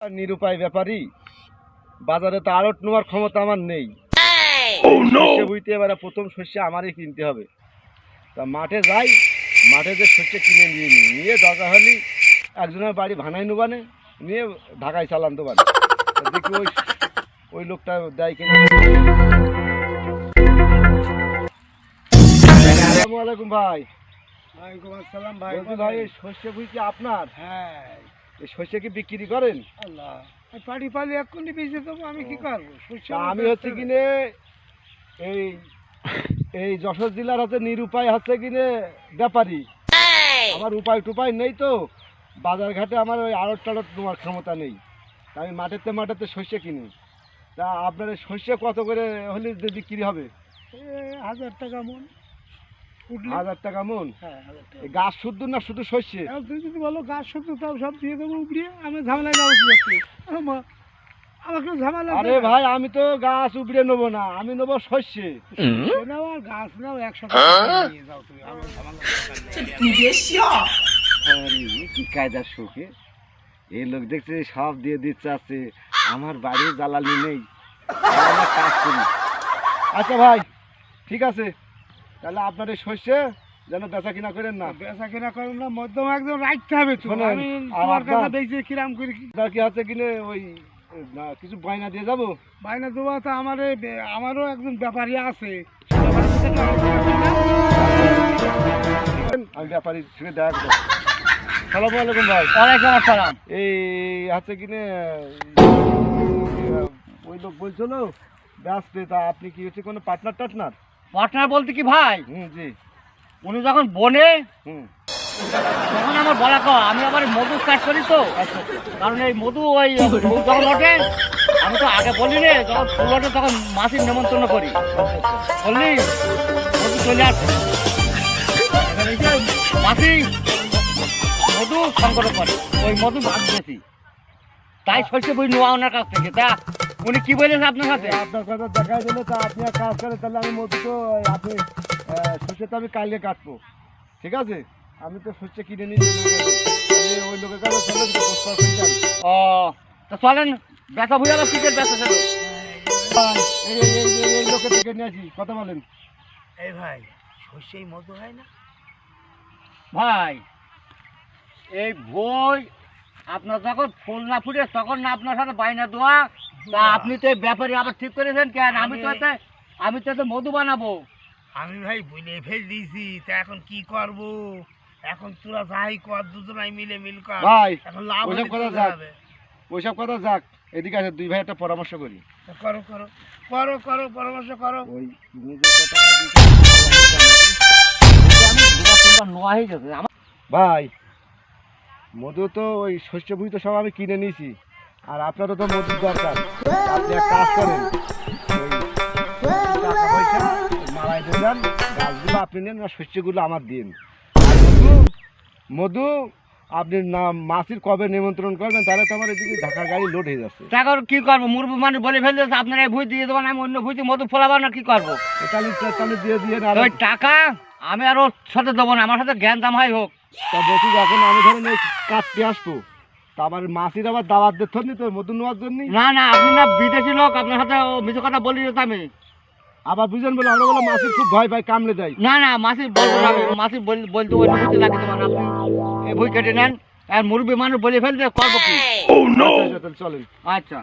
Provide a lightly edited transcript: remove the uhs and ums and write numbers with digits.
নিরুপায় ব্যাপারী, বাজারে তো আড়ত নেওয়ার ক্ষমতা আমার নেই। শস্য বুঝতে এবারে প্রথম শস্য আমারই কিনতে হবে। তা মাঠে যাই, মাঠে যে শস্য কিনে নিয়ে দরকার হলে একজনের বাড়ি ভাড়াই নেবানে, নিয়ে ঢাকায় চালান তো পারে। দেখি ওই লোকটা দেয় কিনা। আসসালামু আলাইকুম ভাই। ওয়ালাইকুম আসসালাম ভাই। বলছি ভাই, এই শস্য বুঝ কি আপনার? হ্যাঁ, এই শস্য কি বিক্রি করেন? আল্লাহ পাড়ি পালি এক্ষুনি বেঁচে দেবো, আমি কি করবো? তা আমি হচ্ছে কিনে এই যশোর জেলার হচ্ছে নিরুপায় হচ্ছে কিনে ব্যাপারী। আমার উপায় টুপায় নেই তো, বাজার ঘাটে আমার ওই আড়ত টাড়ত নেওয়ার ক্ষমতা নেই। তা আমি মাঠেতে শস্য কিনি। তা আপনার এই শস্য কত করে হলে যে বিক্রি হবে? 1000 টাকা মন উঠলে। 1000 টাকা মন? হ্যাঁ, 1000 টাকা। এই গাছ শুদ্ধ না শুধু শস্য? তুই যদি বলো গাছ সত্য, তাও সব দিয়ে দেবো উপড়িয়ে। আমি ঝামেলায় না উঠলে আমাকে ঝামেলা। আরে ভাই, আমি তো গাছ উপড়ে নেবো না, আমি নেবো শস্য। নাও আর গাছ নাও, 100 টাকা নিয়ে যাও তুমি। আমার ঝামেলা। আরে কি কায়দার শোকে, এই লোক দেখছে সব দিয়ে দিচ্ছে আছে, আমার বাড়ির জ্বালানি নেই, আমরা কাজ করি। আচ্ছা ভাই, ঠিক আছে, তাহলে আপনার এই শস্য যেন বেচা কিনা করেন না। বেচা কিনা করেন না, মধ্যম একদম রাখতে হবে তো। শোনেন, আমি আর তোমার কাছে আপনার- দেখছি কিরাম করে আপনার কি আছে কিনে ওই কিছু বায়না দিয়ে যাবো? বাইনা দেওয়া তো আমারও একজন ব্যাপারী আছে। আমি ব্যাপারীর সঙ্গে দেখা করবো। সালামু আলাইকুম ভাই। ওয়ালাইকুম আসসালাম। এই আছে কিনে ওই লোক বলছিল ব্যস্ত, তা আপনি কি হচ্ছে কোনো পার্টনার টার্টনার? পার্টনার বলতে কি ভাই, জি। উনি যখন বনে হুম, তখন আমার বলা কো, আমি আবার মধু চাষ করি তো। আচ্ছা কারণ এই মধু ওই ফুল যখন ওঠে, আমি তো আগে বলি রে, যখন ফুল ওঠে তখন মাসির নেমন্তন্ন করি, বললি মধু চলে আসে। এবার এই যে মাসি মধু সংগ্রহ করে, ওই মধু মাছ বেশি, তাই শস্য বই নেওয়া ওনার কাছ থেকে। তা উনি কি বলেছে আপনার সাথে? আপনার কথা দেখাই দিলে, তা আপনি এক কাজ করেন, তাহলে আমি মধু তো আপনি শস্য তো আমি কালকে কাটবো, ঠিক আছে? আমি তো শস্য কিনে নিয়ে ওই লোকের কাছে চলেন তো, পোস্ট করে যান। ও, তা চলেন ব্যথা ভুলে আবার ক্রিকেট ব্যথা ছিল। এই লোকের থেকে নিয়ে আসি, কথা বলেন। এই ভাই, শস্যই মধু হয় না ভাই? এই বই আপনার যখন ফুল না ফুটে তখন না আপনার সাথে বাইনা দেওয়া। তা আপনি তো এই ব্যাপারে আবার ঠিক করেছেন কেন? আমি তো মধু বানাবো। আমি ভাই বলে ফেল দিয়েছি, তা এখন কি করব? এখন তোরা যাই কর, দুজনাই মিলে মিল কর। ভাই, এখন লাভ ওইসব হলে কথা চলে যাক, যাবে। ওইসব কথা যাক, এদিকে আছে, দুই ভাই একটা পরামর্শ করি। তা করো করো করো করো পরামর্শ করো। ওই তুমি যে কথাটা নোয়া হয়ে গেছে আমার। ভাই, মধু তো ওই শস্য বুঝি তো সব আমি কিনে নিয়েছি, আর আপনারও তো মধুর দরকার। আপনি এক কাজ করেন, ওই টাকা পয়সা মালাই দিয়ে যান, গাছগুলো আপনি নেন, আর শস্যগুলো আমার দিন। আর মধু আপনি না মাসির কবে নিমন্ত্রণ করবেন, তাহলে তো আমার এদিকে ঢাকার গাড়ি লোড হয়ে যাচ্ছে। টাকা কি করবো? মুরব্বী মানুষ বলে ফেলতেছে, আপনারা এই ভুই দিয়ে দেবেন, আমি অন্য ভুইতে মধু ফোলাবো না, কি করবো? তাহলে দিয়ে দিয়ে না। ওই টাকা আমি আর ওর সাথে দেবো না, আমার সাথে জ্ঞান দাম হয় হোক। তা বলছি, যখন আমি ধরেন এই কাটতে আসবো, তা আবার মাসির আবার দাওয়াত দিতে নি তো মধু নেওয়ার জন্য। না না, আপনি না বিদেশি লোক, আপনার সাথে মিছে কথা বলি তো আমি। আবার বুঝেন বলে আমরা বলে মাসির খুব ভয় পাই, কামড়ে দেয়। না না, মাসি বলবো না, মাসি বলতে ওই বুঝতে লাগে তোমার। আপনি এই বই কেটে নেন, আর মুরব্বী মানুষ বলে ফেলতে করবো কি? আচ্ছা, তাহলে চলেন। আচ্ছা।